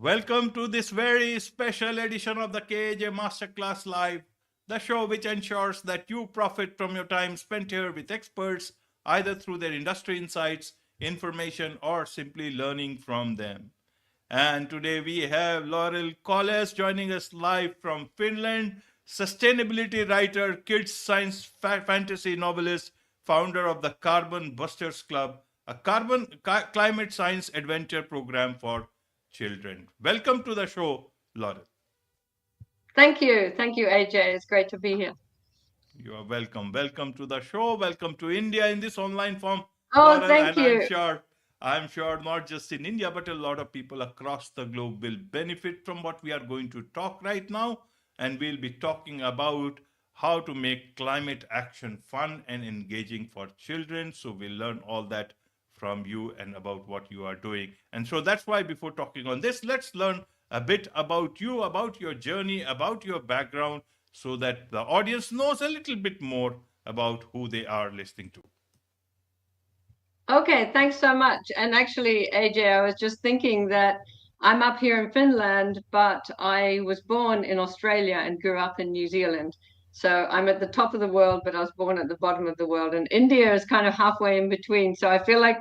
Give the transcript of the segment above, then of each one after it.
Welcome to this very special edition of the KJ Masterclass Live, the show which ensures that you profit from your time spent here with experts, either through their industry insights, information, or simply learning from them. And today we have Laurel Colless joining us live from Finland, sustainability writer, kids science fantasy novelist, founder of the Carbon Busters Club, a climate science adventure program for children. Welcome to the show, Laurel. Thank you. Thank you, AJ. It's great to be here. You are welcome. Welcome to the show. Welcome to India in this online form, Oh, Laurel. thank And you. I'm sure not just in India, but a lot of people across the globe will benefit from what we are going to talk right now. And we'll be talking about how to make climate action fun and engaging for children. So we'll learn all that from you and about what you are doing. And so that's why before talking on this, let's learn a bit about you, about your journey, about your background, so that the audience knows a little bit more about who they are listening to. Okay, thanks so much. And actually, AJ, I was just thinking that I'm up here in Finland, but I was born in Australia and grew up in New Zealand. So I'm at the top of the world, but I was born at the bottom of the world. And India is kind of halfway in between. So I feel like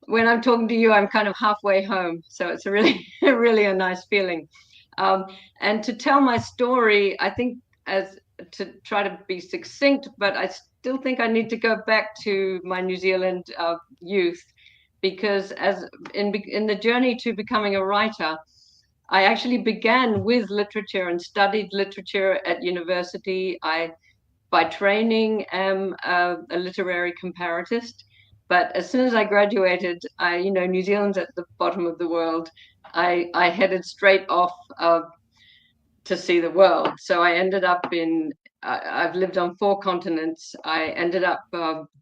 when I'm talking to you, I'm kind of halfway home. So it's a really, really a nice feeling. Um, and to tell my story, I think as to try to be succinct, but I still think I need to go back to my New Zealand youth because as in the journey to becoming a writer, I actually began with literature and studied literature at university. I by training am a literary comparatist. But as soon as I graduated, New Zealand's at the bottom of the world. I headed straight off to see the world. So I ended up I've lived on 4 continents. I ended up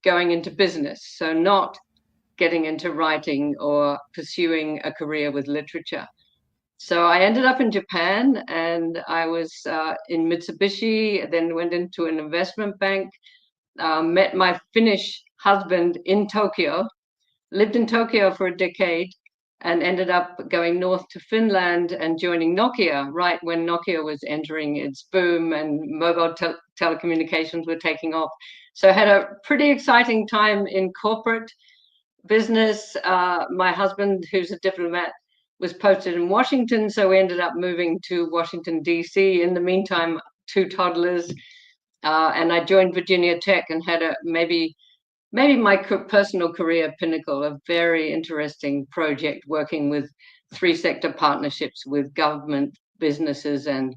going into business. So not getting into writing or pursuing a career with literature. So I ended up in Japan and I was in Mitsubishi, then went into an investment bank, met my Finnish husband in Tokyo, lived in Tokyo for a decade, and ended up going north to Finland and joining Nokia right when Nokia was entering its boom and mobile telecommunications were taking off. So I had a pretty exciting time in corporate business. My husband, who's a diplomat, was posted in Washington, so we ended up moving to Washington, D.C. In the meantime, 2 toddlers, and I joined Virginia Tech and had maybe my personal career pinnacle, a very interesting project working with 3-sector partnerships with government, businesses, and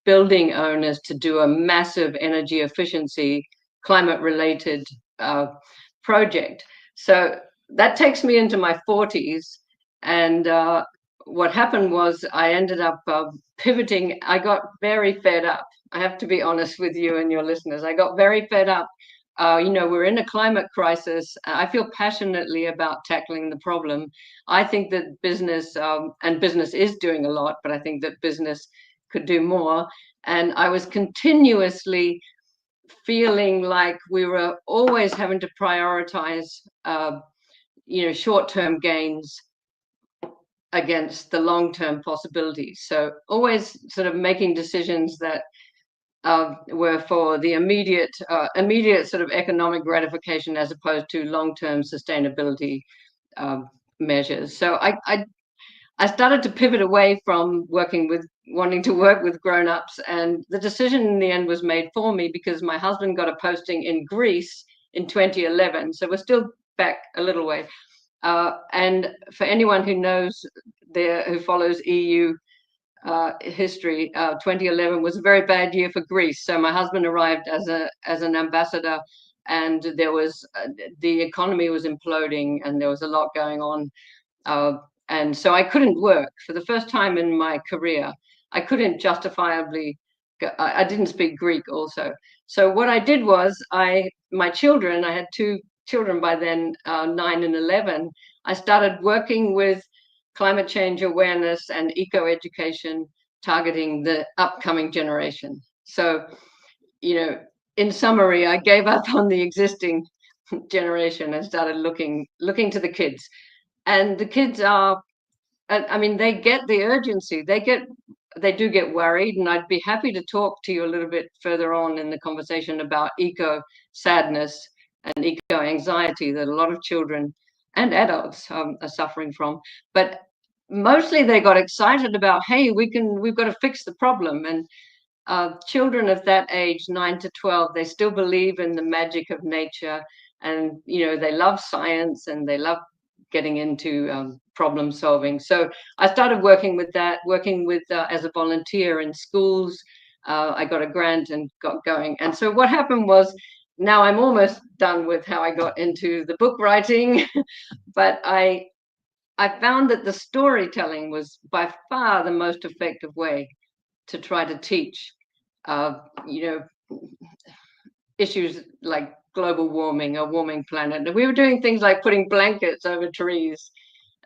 building owners to do a massive energy efficiency, climate-related project. So that takes me into my 40s, and what happened was I ended up pivoting. I got very fed up. I have to be honest with you and your listeners. I got very fed up. We're in a climate crisis. I feel passionately about tackling the problem. I think that business, and business is doing a lot, but I think that business could do more. And I was continuously feeling like we were always having to prioritize, short-term gains against the long-term possibilities. So always sort of making decisions that were for the immediate sort of economic gratification as opposed to long-term sustainability measures. So I started to pivot away from wanting to work with grown-ups, and the decision in the end was made for me because my husband got a posting in Greece in 2011. So we're still back a little way. And for anyone who knows who follows EU history, 2011 was a very bad year for Greece. So my husband arrived as an ambassador, and there was the economy was imploding, and there was a lot going on. And so I couldn't work for the first time in my career. I couldn't justifiably. I didn't speak Greek also. So what I did was my children. I had 2 children by then, 9 and 11. I started working with climate change awareness and eco-education, targeting the upcoming generation. So, in summary, I gave up on the existing generation and started looking to the kids. And the kids are I mean, they get the urgency. They do get worried, and I'd be happy to talk to you a little bit further on in the conversation about eco sadness and eco anxiety that a lot of children and adults are suffering from. But mostly they got excited about, hey, we've got to fix the problem. And children of that age, 9 to 12, they still believe in the magic of nature, and they love science and they love getting into problem solving. So I started working with that, working with as a volunteer in schools. I got a grant and got going. And so what happened was, now I'm almost done with how I got into the book writing, but I found that the storytelling was by far the most effective way to try to teach, uh, you know, issues like global warming, a warming planet. And we were doing things like putting blankets over trees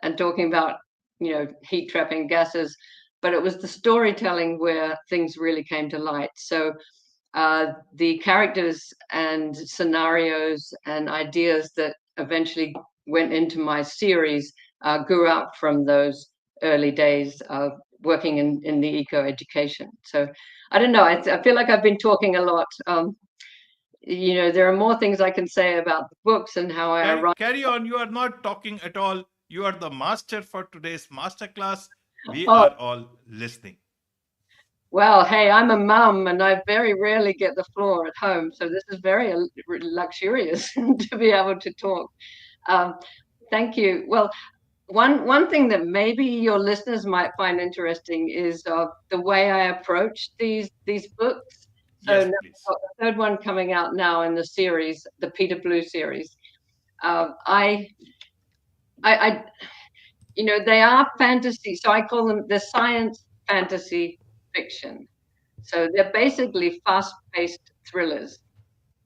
and talking about, heat trapping gases. But it was the storytelling where things really came to light. So the characters and scenarios and ideas that eventually went into my series grew up from those early days of working in the eco education. So I don't know. I feel like I've been talking a lot. There are more things I can say about the books and how I arrived. Carry on. You are not talking at all. You are the master for today's masterclass. We Oh, are all listening. well, hey, I'm a mum and I very rarely get the floor at home. So this is very luxurious to be able to talk. Um, thank you. Well, one thing that maybe your listeners might find interesting is the way I approach these books. So Yes, now I've please. got the third one coming out now in the series, the Peter Blue series. I, I, they are fantasy, so I call them the science fantasy fiction. So they're basically fast-paced thrillers,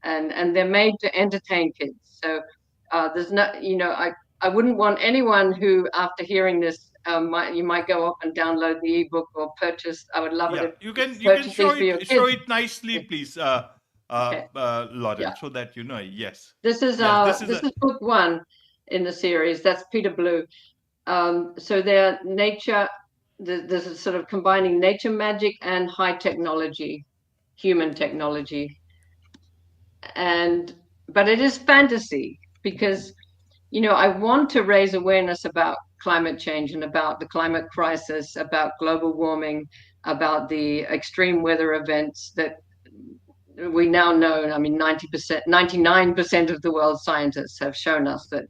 and they're made to entertain kids. So there's no, I wouldn't want anyone who, after hearing this, you might go off and download the ebook or purchase. I would love it Yeah, if you can purchase show these for your it kids. nicely, please, Okay, Laurel, yeah. so that you know. Yes, This is yes. This is this a is book one in the series. That's Peter Blue. So they're nature. This is sort of combining nature magic and high technology, human technology, and but it is fantasy because I want to raise awareness about climate change and about the climate crisis, about global warming, about the extreme weather events that we now know. I mean, 90%, 99% of the world's scientists have shown us that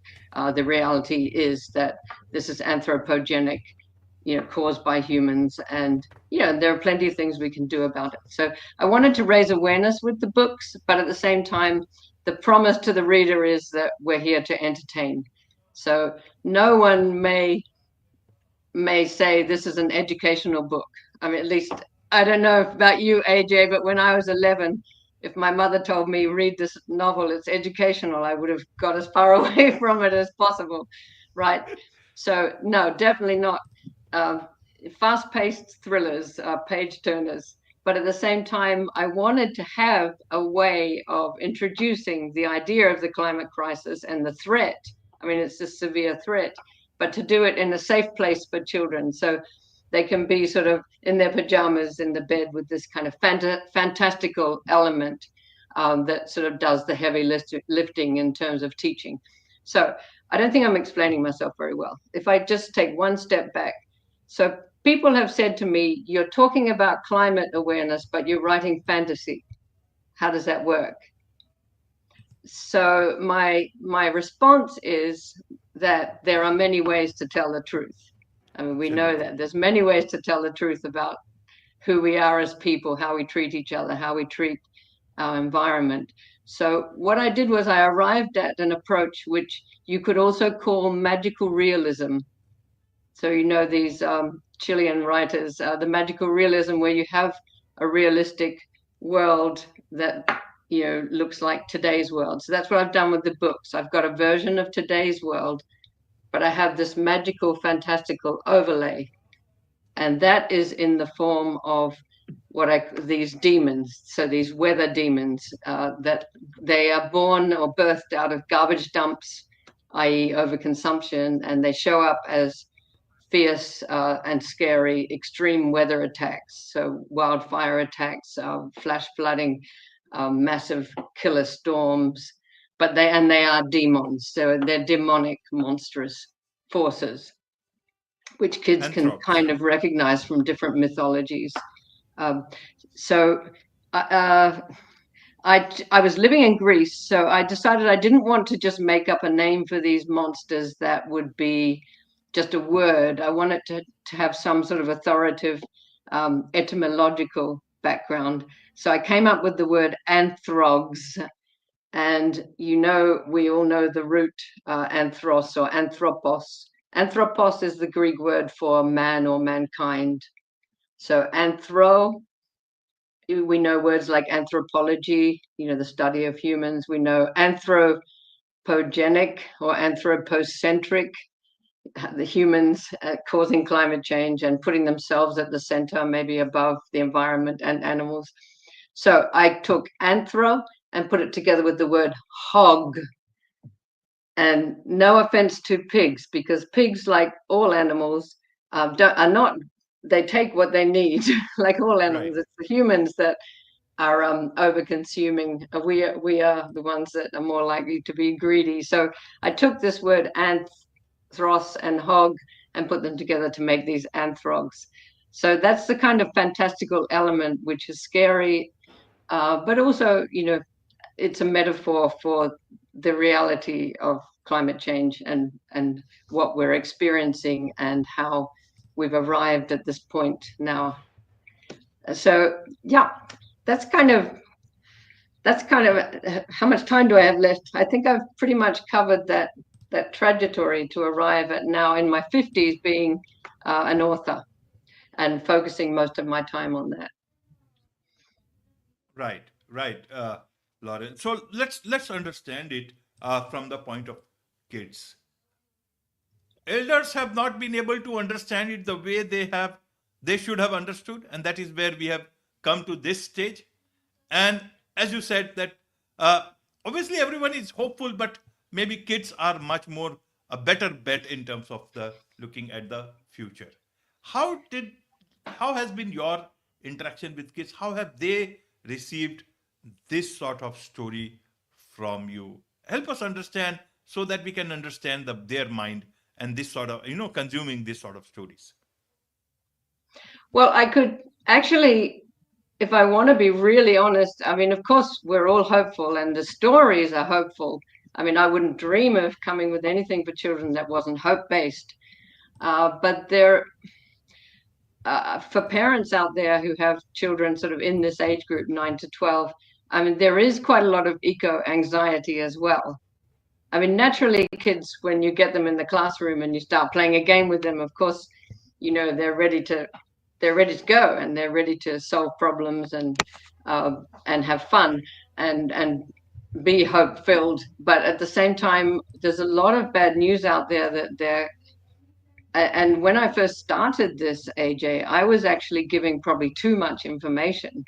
the reality is that this is anthropogenic, caused by humans. And, there are plenty of things we can do about it. So I wanted to raise awareness with the books, but at the same time, the promise to the reader is that we're here to entertain. So no one may say this is an educational book. I mean, at least I don't know about you, AJ, but when I was 11, if my mother told me read this novel, it's educational, I would have got as far away from it as possible, right? So no, definitely not. Uh, Fast-paced thrillers, page turners. But at the same time, I wanted to have a way of introducing the idea of the climate crisis and the threat. I mean, it's a severe threat, but to do it in a safe place for children. So they can be sort of in their pajamas in the bed with this kind of fantastical element that sort of does the heavy lifting in terms of teaching. So I don't think I'm explaining myself very well. If I just take one step back. So people have said to me, you're talking about climate awareness, but you're writing fantasy. How does that work? So my response is that there are many ways to tell the truth. I mean, we know absolutely. that there's many ways to tell the truth about who we are as people, how we treat each other, how we treat our environment. So what I did was I arrived at an approach which you could also call magical realism. So these Chilean writers, the magical realism, where you have a realistic world that looks like today's world. So that's what I've done with the books. I've got a version of today's world, but I have this magical, fantastical overlay, and that is in the form of these demons. So these weather demons that they are born or birthed out of garbage dumps, i.e., overconsumption, and they show up as fierce and scary extreme weather attacks, so wildfire attacks, flash flooding, massive killer storms. But they are demons, so they're demonic, monstrous forces, which kids can Anthropes. kind of recognize from different mythologies. Um, so uh, I was living in Greece, so I decided I didn't want to just make up a name for these monsters that would be just a word. I wanted to have some sort of authoritative etymological background. So I came up with the word anthrogs. And we all know the root anthros or anthropos. Anthropos is the Greek word for man or mankind. So anthro, we know words like anthropology, the study of humans. We know anthropogenic or anthropocentric, the humans causing climate change and putting themselves at the center, maybe above the environment and animals. So I took anthro and put it together with the word hog. And no offense to pigs, because pigs, like all animals, are not, they take what they need, like all Right. animals. It's the humans that are over consuming. We are the ones that are more likely to be greedy. So I took this word anthros and hog and put them together to make these anthrogs. So that's the kind of fantastical element, which is scary, but also, it's a metaphor for the reality of climate change and what we're experiencing and how we've arrived at this point now. So yeah, that's kind of how much time do I have left? I think I've pretty much covered that trajectory to arrive at now in my 50s being an author and focusing most of my time on that. Right, right, Lauren. So let's understand it from the point of kids. Elders have not been able to understand it the way they should have understood, and that is where we have come to this stage. And as you said that uh, obviously everyone is hopeful, but maybe kids are much more a better bet in terms of the looking at the future. How did how has been your interaction with kids? How have they received this sort of story from you? Help us understand so that we can understand their mind and this sort of consuming this sort of stories. Well, I could actually, if I want to be really honest, I mean, of course, we're all hopeful and the stories are hopeful. I mean, I wouldn't dream of coming with anything for children that wasn't hope based. But for parents out there who have children sort of in this age group, 9 to 12, I mean, there is quite a lot of eco anxiety as well. I mean, naturally, kids, when you get them in the classroom and you start playing a game with them, of course, they're ready to go and they're ready to solve problems and have fun and be hope filled. But at the same time, there's a lot of bad news out there that they're. And when I first started this, AJ, I was actually giving probably too much information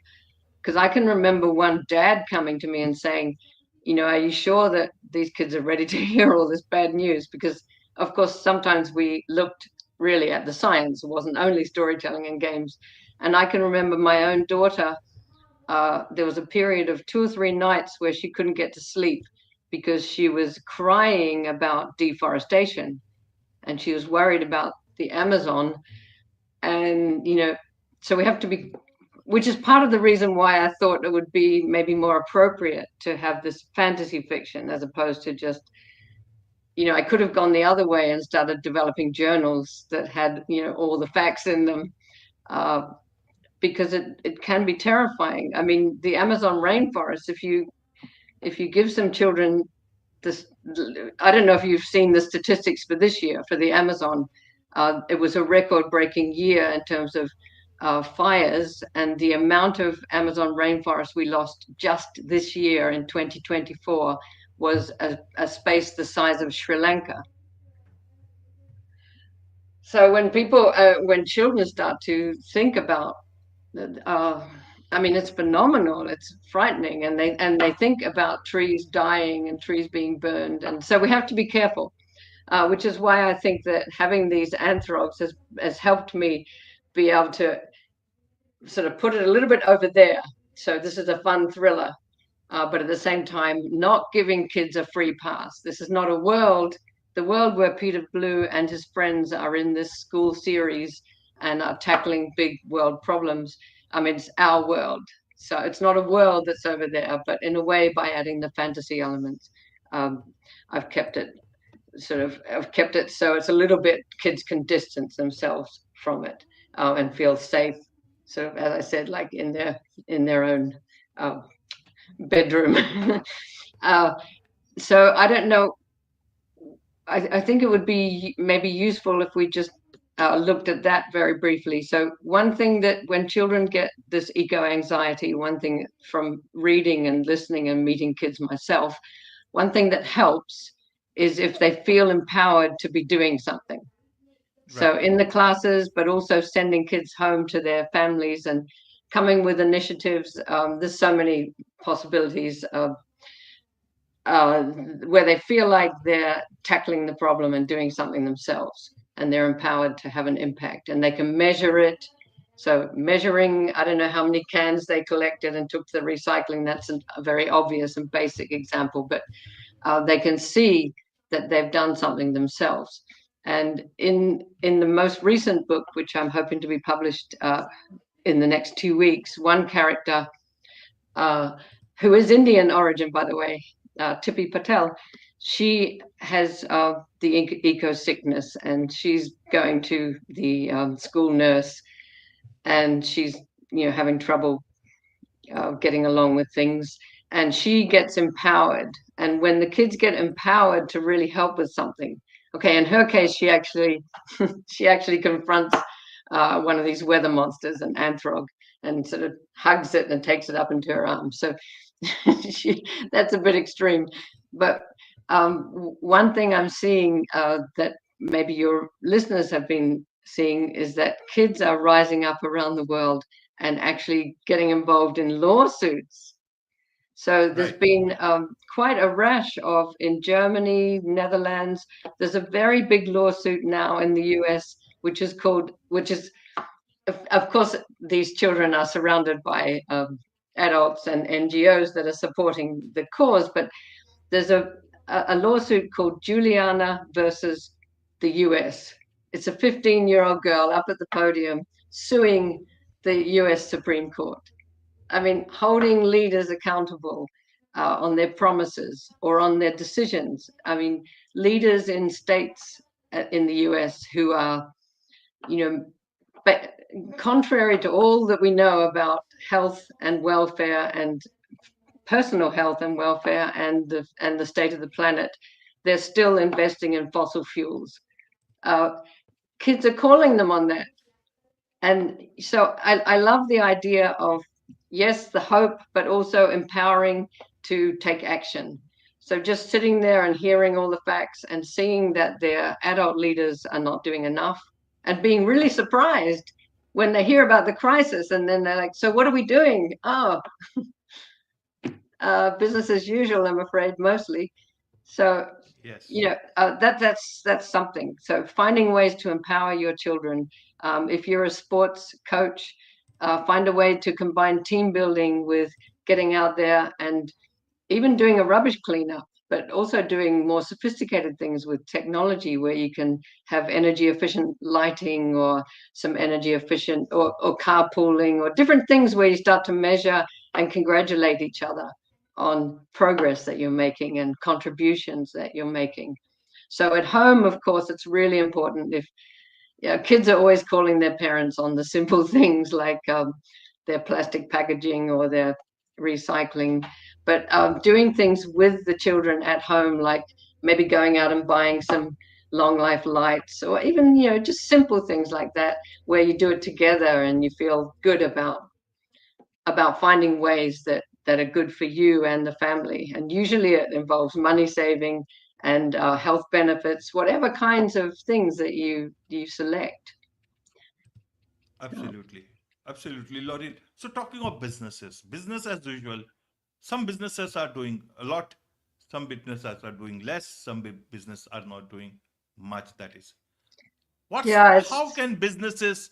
because I can remember one dad coming to me and saying, are you sure that these kids are ready to hear all this bad news? Because, of course, sometimes we looked really at the science. It wasn't only storytelling and games. And I can remember my own daughter, there was a period of 2 or 3 nights where she couldn't get to sleep because she was crying about deforestation and she was worried about the Amazon. And, so we have to be, which is part of the reason why I thought it would be maybe more appropriate to have this fantasy fiction as opposed to just, I could have gone the other way and started developing journals that had, all the facts in them, uh, because it can be terrifying. I mean, the Amazon rainforest, if you give some children this, I don't know if you've seen the statistics for this year for the Amazon. It was a record-breaking year in terms of fires, and the amount of Amazon rainforest we lost just this year in 2024 was a space the size of Sri Lanka. So when children start to think about, uh, I mean, it's phenomenal. It's frightening, and they think about trees dying and trees being burned, and so we have to be careful. which is why I think that having these anthrogs has helped me be able to sort of put it a little bit over there. So this is a fun thriller, but at the same time, not giving kids a free pass. This is not the world where Peter Blue and his friends are in this school series and are tackling big world problems. I mean, it's our world. So it's not a world that's over there, but in a way, by adding the fantasy elements, um, I've kept it I've kept it so it's a little bit kids can distance themselves from it and feel safe. Sort of, as I said, like in their own uh, bedroom. uh, so I don't know. I think it would be maybe useful if we just looked at that very briefly. So one thing that when children get this eco anxiety, one thing from reading and listening and meeting kids myself, one thing that helps is if they feel empowered to be doing something. So Right. in the classes, but also sending kids home to their families and coming with initiatives. There's so many possibilities where they feel like they're tackling the problem and doing something themselves, and they're empowered to have an impact, and they can measure it. So measuring, I don't know how many cans they collected and took to the recycling. That's a very obvious and basic example, but they can see that they've done something themselves. And in the most recent book, which I'm hoping to be published in the next 2 weeks, one character uh, who is Indian origin, by the way, Tippy Patel, she has the eco sickness, and she's going to the school nurse, and she's having trouble getting along with things, and she gets empowered. And when the kids get empowered to really help with something, okay, in her case, she actually she actually confronts one of these weather monsters, an anthrog, and sort of hugs it and takes it up into her arms. So that's a bit extreme, but one thing I'm seeing that maybe your listeners have been seeing is that kids are rising up around the world and actually getting involved in lawsuits. So there's Right. been quite a rash of in Germany, Netherlands. There's a very big lawsuit now in the US, which is, of course, these children are surrounded by adults and NGOs that are supporting the cause, but there's a lawsuit called Juliana versus the US. It's a 15-year-old girl up at the podium suing the US Supreme Court. I mean, holding leaders accountable on their promises or on their decisions. I mean, leaders in states in the US who are, you know, but contrary to all that we know about health and welfare and personal health and welfare and the state of the planet, they're still investing in fossil fuels. Uh, Kids are calling them on that. And so I love the idea of, yes, the hope, but also empowering to take action. So just sitting there and hearing all the facts and seeing that their adult leaders are not doing enough and being really surprised when they hear about the crisis, and then they're like, so what are we doing? Oh, business as usual, I'm afraid, mostly. So, Yes. that's something. So finding ways to empower your children. If you're a sports coach, find a way to combine team building with getting out there and even doing a rubbish cleanup, but also doing more sophisticated things with technology where you can have energy efficient lighting or some energy efficient or carpooling or different things where you start to measure and congratulate each other on progress that you're making and contributions that you're making. So at home, of course, it's really important if kids are always calling their parents on the simple things like their plastic packaging or their recycling, but doing things with the children at home, like maybe going out and buying some long life lights, or even just simple things like that, where you do it together and you feel good about finding ways that are good for you and the family. And usually it involves money saving and health benefits, whatever kinds of things that you select. Absolutely. Absolutely, Lauren. So, talking of businesses, business as usual, some businesses are doing a lot, some businesses are doing less, some business are not doing much that is. Yeah, How it's can businesses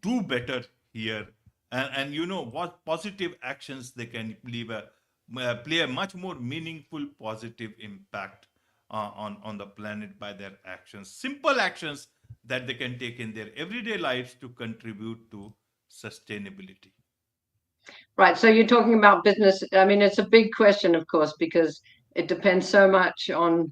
do better here, and what positive actions they can play a much more meaningful positive impact on the planet by their actions, simple actions that they can take in their everyday lives to contribute to sustainability. right. So you're talking about business. I mean, it's a big question, of course, because it depends so much on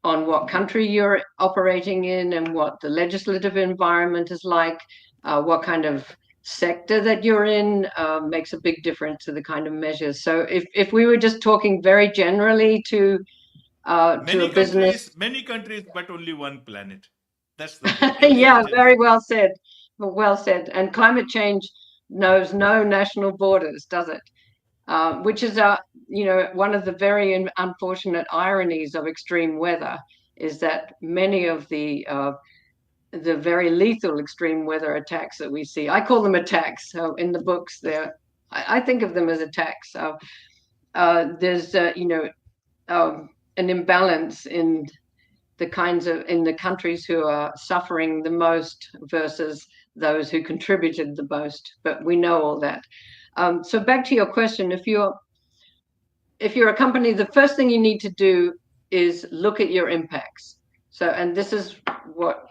what country you're operating in and what the legislative environment is like, what kind of sector that you're in makes a big difference to the kind of measures. So if we were just talking very generally to a business, Many countries, but only one planet. That's the thing. yeah, General. very well said, well said. And climate change knows no national borders, does it? Which is one of the very unfortunate ironies of extreme weather is that many of the very lethal extreme weather attacks that we see, I call them attacks. So in the books, I think of them as attacks. So there's an imbalance in the countries who are suffering the most versus those who contributed the most. But we know all that. So back to your question, if you're a company, the first thing you need to do is look at your impacts. So, and this is what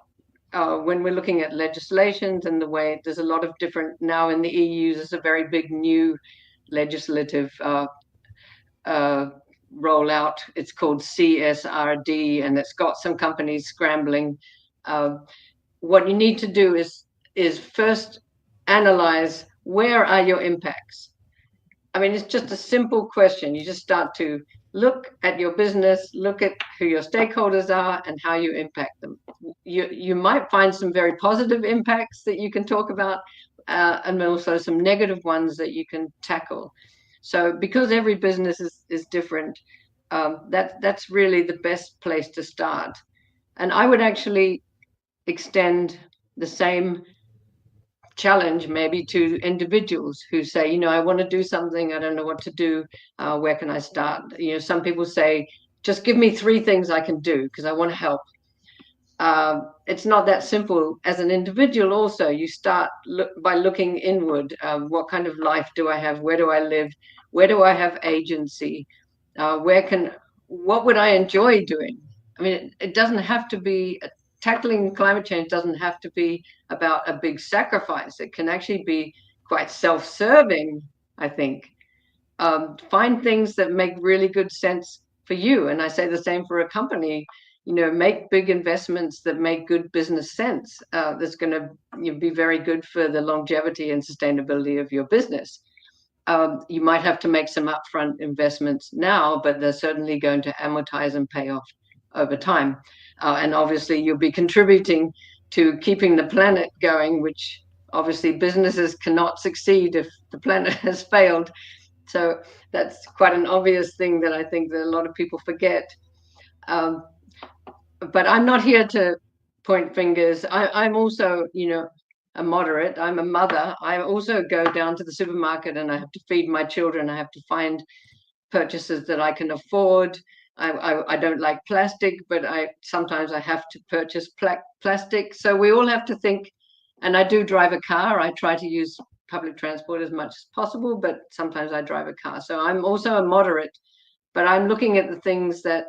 when we're looking at legislations and the way there's a lot of different now in the EU, there's a very big new legislative rollout. It's called CSRD, and it's got some companies scrambling. Uh, what you need to do is first analyze where are your impacts. I mean, it's just a simple question. You just start to look at your business, look at who your stakeholders are and how you impact them. You might find some very positive impacts that you can talk about, and also some negative ones that you can tackle. So because every business is different, that's really the best place to start. And I would actually extend the same challenge maybe to individuals who say, I want to do something, I don't know what to do, where can I start? Some people say, just give me 3 things I can do because I want to help. It's not that simple. As an individual also, you start by looking inward. What kind of life do I have? Where do I live? Where do I have agency? What would I enjoy doing? I mean, it doesn't have to be tackling climate change doesn't have to be about a big sacrifice. It can actually be quite self-serving, I think. Find things that make really good sense for you. And I say the same for a company. Make big investments that make good business sense. That's going to be very good for the longevity and sustainability of your business. You might have to make some upfront investments now, but they're certainly going to amortize and pay off over time. And obviously, you'll be contributing to keeping the planet going, which obviously businesses cannot succeed if the planet has failed. So that's quite an obvious thing that I think that a lot of people forget. Um, but I'm not here to point fingers. I'm also, a moderate. I'm a mother. I also go down to the supermarket and I have to feed my children. I have to find purchases that I can afford. I don't like plastic, but sometimes I have to purchase plastic. So we all have to think. And I do drive a car. I try to use public transport as much as possible, but sometimes I drive a car. So I'm also a moderate, but I'm looking at the things that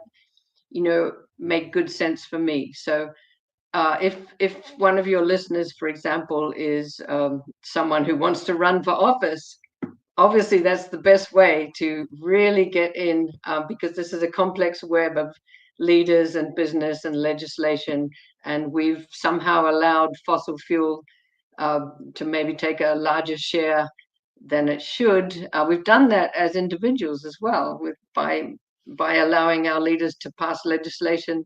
make good sense for me. So if one of your listeners, for example, is someone who wants to run for office, obviously that's the best way to really get in, because this is a complex web of leaders and business and legislation, and we've somehow allowed fossil fuel to maybe take a larger share than it should. We've done that as individuals as well, by allowing our leaders to pass legislation.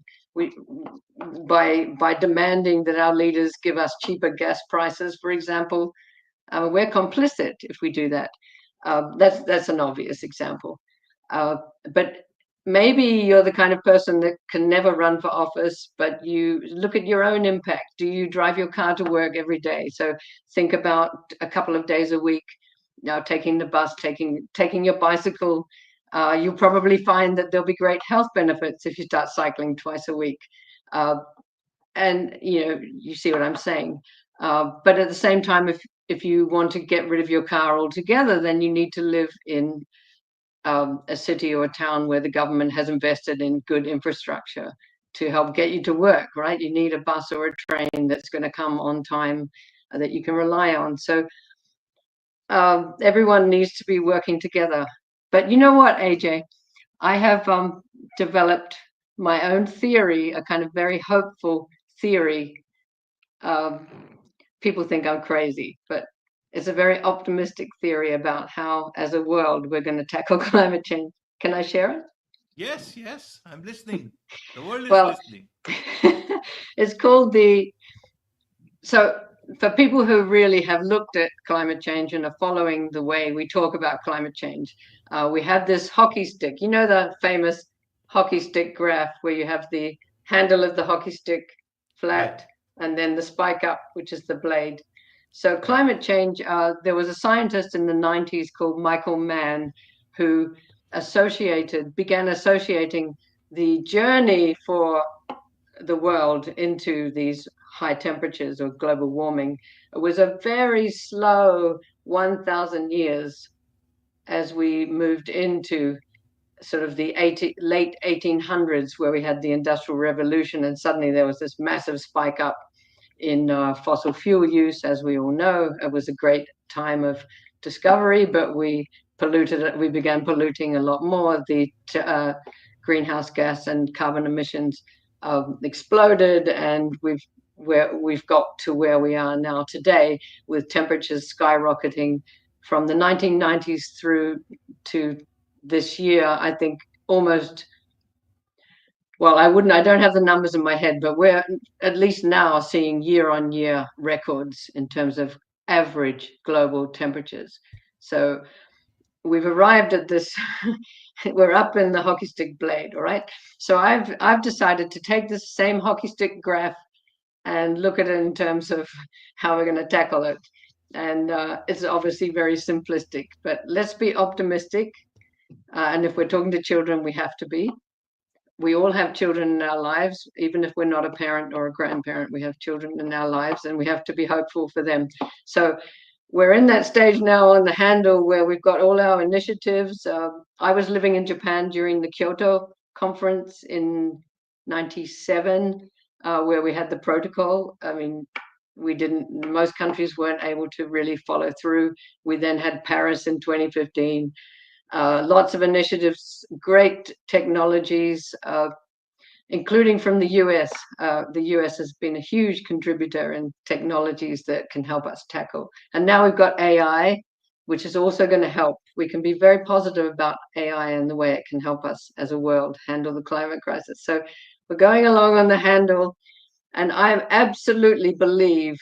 By demanding that our leaders give us cheaper gas prices, for example, we're complicit if we do that. That's an obvious example. But maybe you're the kind of person that can never run for office, but you look at your own impact. Do you drive your car to work every day? So think about a couple of days a week, taking the bus, taking your bicycle. You'll probably find that there'll be great health benefits if you start cycling twice a week. And you see what I'm saying. But at the same time, if you want to get rid of your car altogether, then you need to live in a city or a town where the government has invested in good infrastructure to help get you to work, right? You need a bus or a train that's going to come on time, that you can rely on. So everyone needs to be working together. But you know what, AJ? I have developed my own theory, a kind of very hopeful theory. People think I'm crazy, but it's a very optimistic theory about how, as a world, we're going to tackle climate change. Can I share it? Yes, yes, I'm listening. The world is Well, listening. it's called so for people who really have looked at climate change and are following the way we talk about climate change, we have this hockey stick. You know the famous hockey stick graph where you have the handle of the hockey stick Right, flat and then the spike up, which is the blade. So right. climate change, there was a scientist in the 90s called Michael Mann who began associating the journey for the world into these high temperatures or global warming. It was a very slow 1,000 years as we moved into sort of the late 1800s, where we had the Industrial Revolution, and suddenly there was this massive spike up in fossil fuel use. As we all know, it was a great time of discovery, but we polluted it. We began polluting a lot more. The greenhouse gas and carbon emissions exploded, and we've got to where we are now today, with temperatures skyrocketing from the 1990s through to this year. I think almost, well, I don't have the numbers in my head, but we're at least now seeing year on year records in terms of average global temperatures. So we've arrived at this, we're up in the hockey stick blade, all right? So I've decided to take this same hockey stick graph and look at it in terms of how we're going to tackle it. And it's obviously very simplistic, but let's be optimistic. And if we're talking to children, we have to be. We all have children in our lives, even if we're not a parent or a grandparent. We have children in our lives, and we have to be hopeful for them. So we're in that stage now on the handle where we've got all our initiatives. I was living in Japan during the Kyoto conference in 97, where we had the protocol. I mean, most countries weren't able to really follow through. We then had Paris in 2015. Lots of initiatives, great technologies, including from the US. The US has been a huge contributor in technologies that can help us tackle. And now we've got AI, which is also going to help. We can be very positive about AI and the way it can help us as a world handle the climate crisis. So we're going along on the handle, and I absolutely believe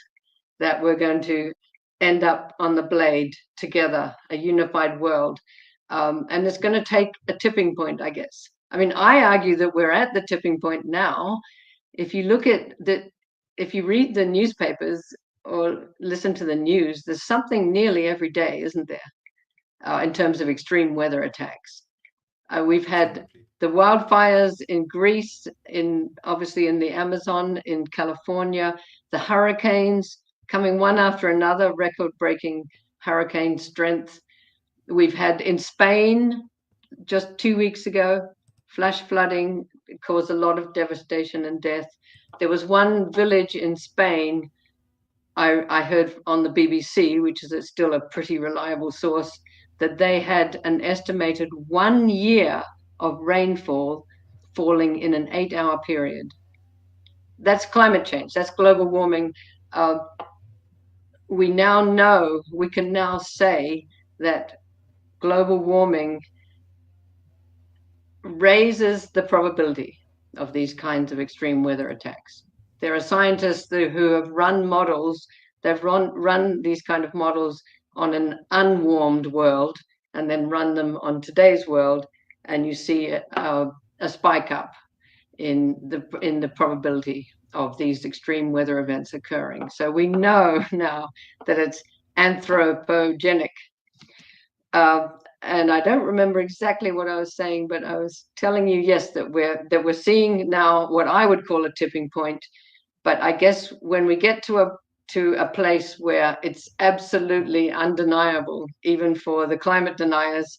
that we're going to end up on the blade together, a unified world. And it's going to take a tipping point, I guess. I mean, I argue that we're at the tipping point now. If you look at if you read the newspapers or listen to the news, there's something nearly every day, isn't there, in terms of extreme weather attacks. We've had Absolutely. the wildfires in Greece, obviously in the Amazon, in California, the hurricanes coming one after another, record-breaking hurricane strength. We've had in Spain just 2 weeks ago, flash flooding caused a lot of devastation and death. There was one village in Spain, I heard on the BBC, which is still a pretty reliable source, that they had an estimated 1 year of rainfall falling in an 8-hour period. That's climate change. That's global warming. We can now say that global warming raises the probability of these kinds of extreme weather attacks. There are scientists who have run models. They've run these kind of models on an unwarmed world and then run them on today's world, and you see a spike up in the probability of these extreme weather events occurring. So we know now that it's anthropogenic. and I don't remember exactly what I was saying, but I was telling you, yes, that we're seeing now what I would call a tipping point. But I guess when we get to a place where it's absolutely undeniable, even for the climate deniers,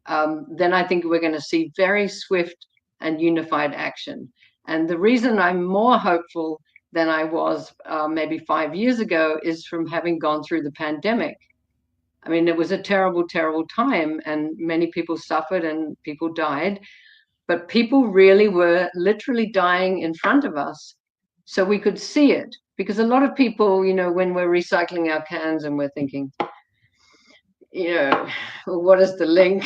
then I think we're going to see very swift and unified action. And the reason I'm more hopeful than I was maybe 5 years ago is from having gone through the pandemic. I mean, it was a terrible, terrible time, and many people suffered and people died, but people really were literally dying in front of us. So we could see it, because a lot of people, when we're recycling our cans and we're thinking, what is the link?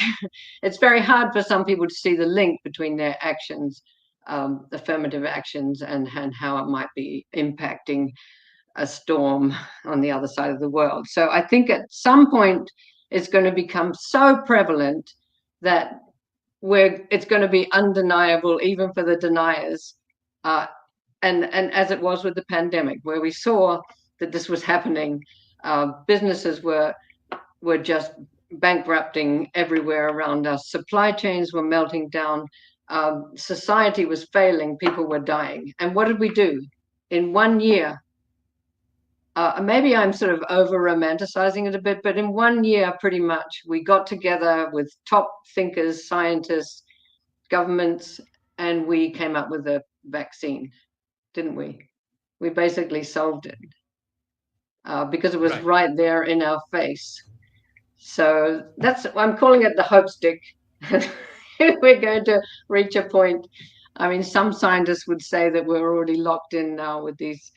It's very hard for some people to see the link between their actions, affirmative actions, and how it might be impacting a storm on the other side of the world. So I think at some point it's going to become so prevalent that it's going to be undeniable even for the deniers, and as it was with the pandemic, where we saw that this was happening. Businesses were just bankrupting everywhere around us. Supply chains were melting down. Society was failing. People were dying. And what did we do? In 1 year, maybe I'm sort of over romanticizing it a bit, but in 1 year, pretty much, we got together with top thinkers, scientists, governments, and we came up with a vaccine, didn't we? We basically solved it because it was right there in our face. So I'm calling it the hope stick. We're going to reach a point. I mean, some scientists would say that we're already locked in now with these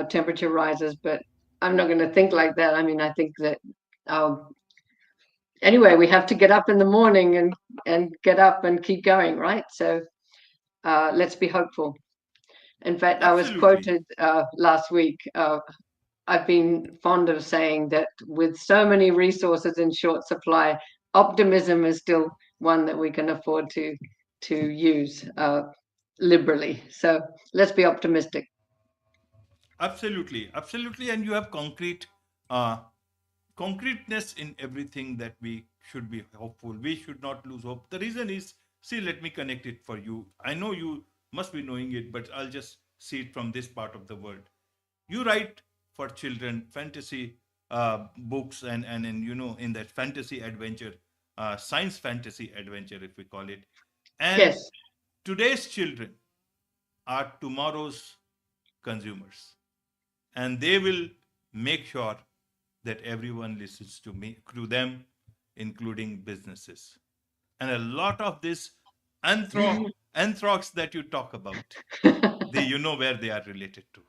temperature rises, but I'm not going to think like that. I mean, I think that anyway, we have to get up in the morning and get up and keep going, right? So let's be hopeful. In fact, I was quoted last week. I've been fond of saying that with so many resources in short supply, optimism is still one that we can afford to use liberally. So let's be optimistic. Absolutely, absolutely, and you have concreteness in everything that we should be hopeful. We should not lose hope. The reason is, see, let me connect it for you. I know you must be knowing it, but I'll just see it from this part of the world. You write for children fantasy books, and in that fantasy adventure, science fantasy adventure, if we call it. And Yes. today's children are tomorrow's consumers, and they will make sure that everyone listens to them, including businesses. And a lot of this anthrox that you talk about, you know where they are related to.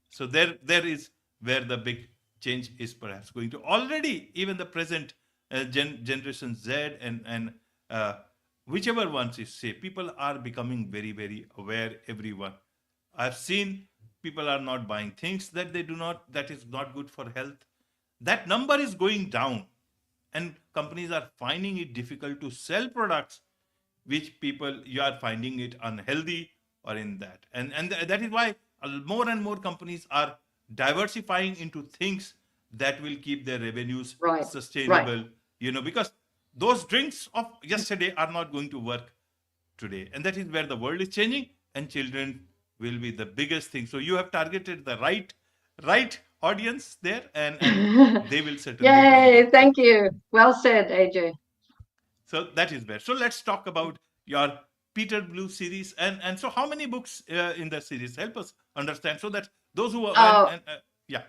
So there is where the big change is perhaps going to. Already, even the present generation Z and whichever ones you say, people are becoming very, very aware. Everyone, I've seen people are not buying things that is not good for health. That number is going down, and companies are finding it difficult to sell products which people you are finding it unhealthy or in that, and that is why more and more companies are diversifying into things that will keep their revenues Right. sustainable. Because those drinks of yesterday are not going to work today, and that is where the world is changing, and children will be the biggest thing. So you have targeted the right audience there, and they will certainly Yay, thank you. Well said, AJ. so that is where. So let's talk about your Peter Blue series, and so how many books in the series? Help us understand so that those who are yeah.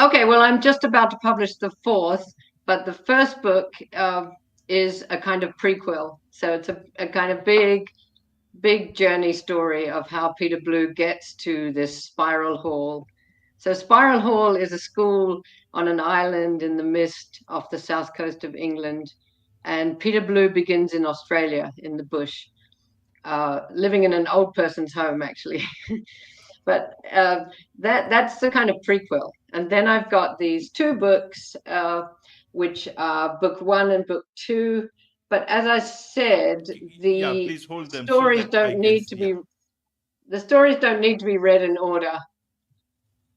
Okay, well, I'm just about to publish the fourth, but the first book is a kind of prequel. So it's a kind of big journey story of how Peter Blue gets to this Spiral Hall. So Spiral Hall is a school on an island in the mist off the south coast of England. And Peter Blue begins in Australia, in the bush, living in an old person's home, actually. But that's the kind of prequel. And then I've got these two books, which are book one and book two. But as I said, the please hold them stories don't need to be the stories don't need to be read in order,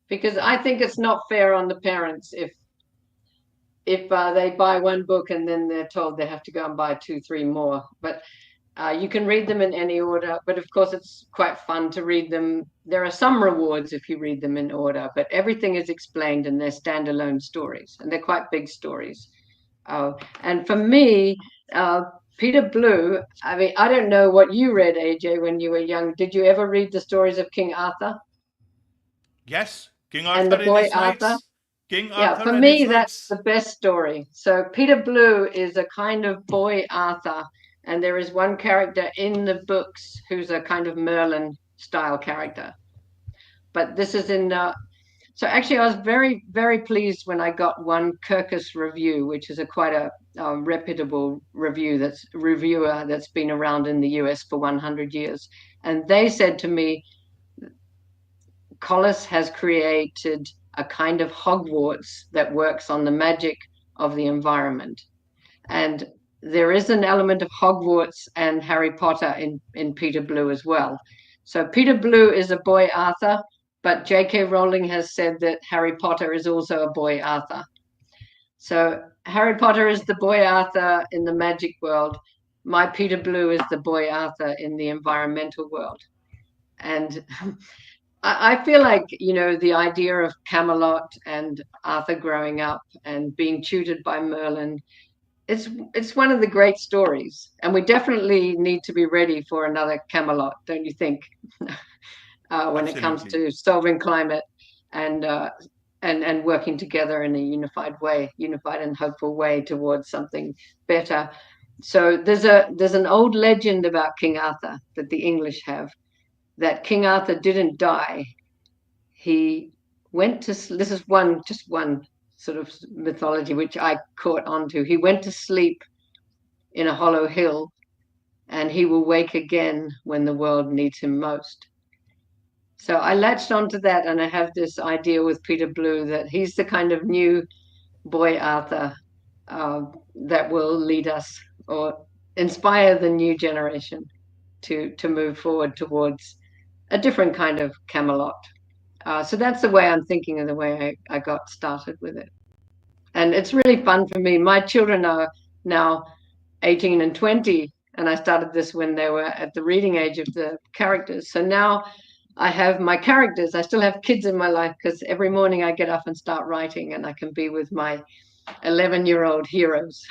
because I think it's not fair on the parents if they buy one book and then they're told they have to go and buy 2, 3 more. But you can read them in any order, but of course it's quite fun to read them. There are some rewards if you read them in order, but everything is explained and they're standalone stories, and they're quite big stories. And for me, Peter Blue, I mean, I don't know what you read, AJ, when you were young. Did you ever read the stories of King Arthur Yes, King and the Arthur and boy his Arthur? knights. King Yeah, Arthur for and his me, that's knights. the best story. So Peter Blue is a kind of boy Arthur, and there is one character in the books who's a kind of Merlin style character. But this is in. So actually, I was very, very pleased when I got one Kirkus review, which is a quite a reputable reviewer that's been around in the US for 100 years, and they said to me, Collis has created a kind of Hogwarts that works on the magic of the environment. And there is an element of Hogwarts and Harry Potter in Peter Blue as well. So Peter Blue is a boy Arthur, but J.K. Rowling has said that Harry Potter is also a boy Arthur. So Harry Potter is the boy Arthur in the magic world. My Peter Blue is the boy Arthur in the environmental world. And I feel like, you know, the idea of Camelot and Arthur growing up and being tutored by Merlin, it's one of the great stories. And we definitely need to be ready for another Camelot, don't you think? When it comes Absolutely. to solving climate and and working together in a unified and hopeful way towards something better. So there's an old legend about King Arthur that the English have, that King Arthur didn't die. He went to, this is just one sort of mythology which I caught onto. He went to sleep in a hollow hill, and he will wake again when the world needs him most. So I latched onto that, and I have this idea with Peter Blue that he's the kind of new boy Arthur uh, that will lead us or inspire the new generation to move forward towards a different kind of Camelot. So that's the way I'm thinking and the way I got started with it. And it's really fun for me. My children are now 18 and 20, and I started this when they were at the reading age of the characters. So now I have my characters. I still have kids in my life because every morning I get up and start writing, and I can be with my 11-year-old heroes.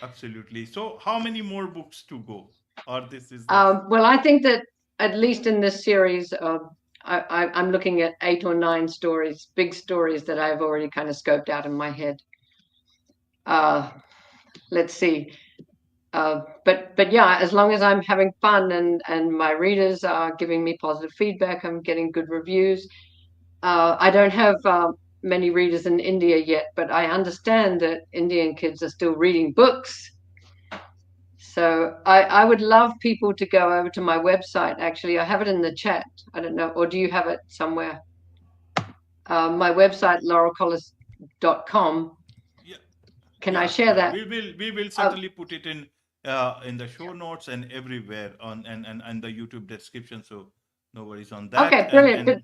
Absolutely. So, how many more books to go? Or this is the. Well, I think that at least in this series, I'm looking at 8 or 9 stories, big stories that I've already kind of scoped out in my head. Let's see. But yeah, as long as I'm having fun and my readers are giving me positive feedback, I'm getting good reviews. I don't have many readers in India yet, but I understand that Indian kids are still reading books. So I would love people to go over to my website. Actually, I have it in the chat. I don't know, or do you have it somewhere? My website, laurelcolless.com. Yeah, Can I yeah, share yeah. that? We will Uh, certainly put it in the show notes and everywhere on and the YouTube description. So no worries on that. okay, And brilliant. and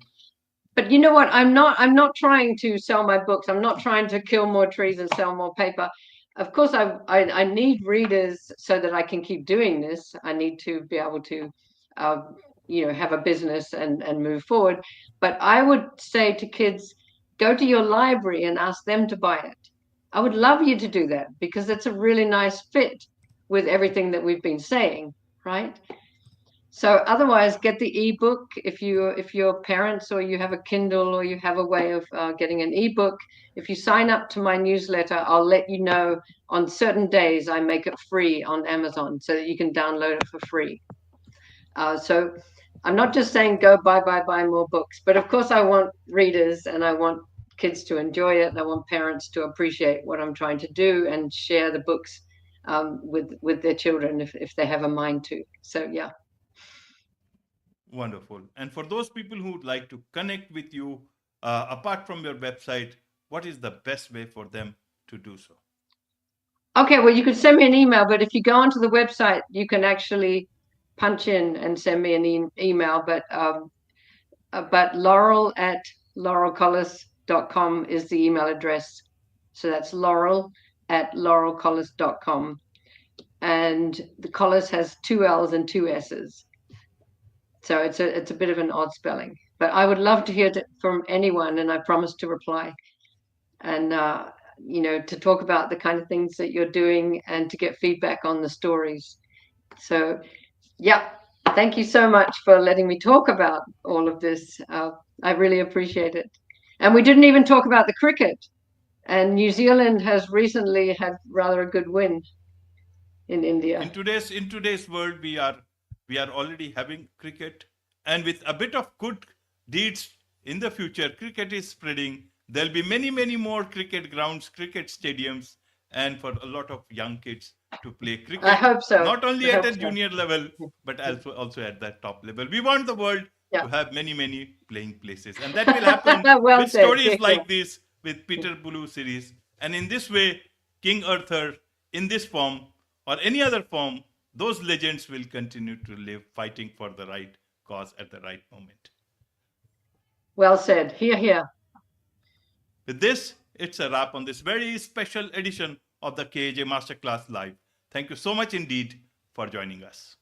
But you know what? I'm not trying to sell my books. I'm not trying to kill more trees and sell more paper. Of course, I need readers so that I can keep doing this. I need to be able to, uh, have a business and move forward. But I would say to kids, go to your library and ask them to buy it. I would love you to do that because it's a really nice fit with everything that we've been saying, right? So otherwise, get the ebook if you're parents or you have a Kindle or you have a way of getting an ebook. If you sign up to my newsletter, I'll let you know on certain days I make it free on Amazon so that you can download it for free. So I'm not just saying go buy more books, but of course I want readers and I want kids to enjoy it. And I want parents to appreciate what I'm trying to do and share the books with their children if they have a mind to. So yeah. wonderful. And for those people who would like to connect with you, apart from your website, what is the best way for them to do so? Okay, well, you could send me an email, but if you go onto the website, you can actually punch in and send me an email. But Laurel at laurelcollis.com is the email address. So that's Laurel at laurelcolless.com. And the Colless has 2 L's and 2 S's. So it's a bit of an odd spelling. But I would love to hear from anyone, and I promise to reply. And to talk about the kind of things that you're doing and to get feedback on the stories. So, yeah, thank you so much for letting me talk about all of this. I really appreciate it. And we didn't even talk about the cricket. And New Zealand has recently had rather a good win in India. In today's world, we are already having cricket, and with a bit of good deeds in the future, cricket is spreading. There'll be many more cricket grounds, cricket stadiums, and for a lot of young kids to play cricket. I hope so. Not only at a junior level, but also at that top level. We want the world to have many playing places, and that will happen Well with said. stories like this, with Peter Blue series. And in this way, King Arthur, in this form or any other form, those legends will continue to live, fighting for the right cause at the right moment. Well said. Hear, hear. With this, it's a wrap on this very special edition of the KJ Masterclass Live. Thank you so much indeed for joining us.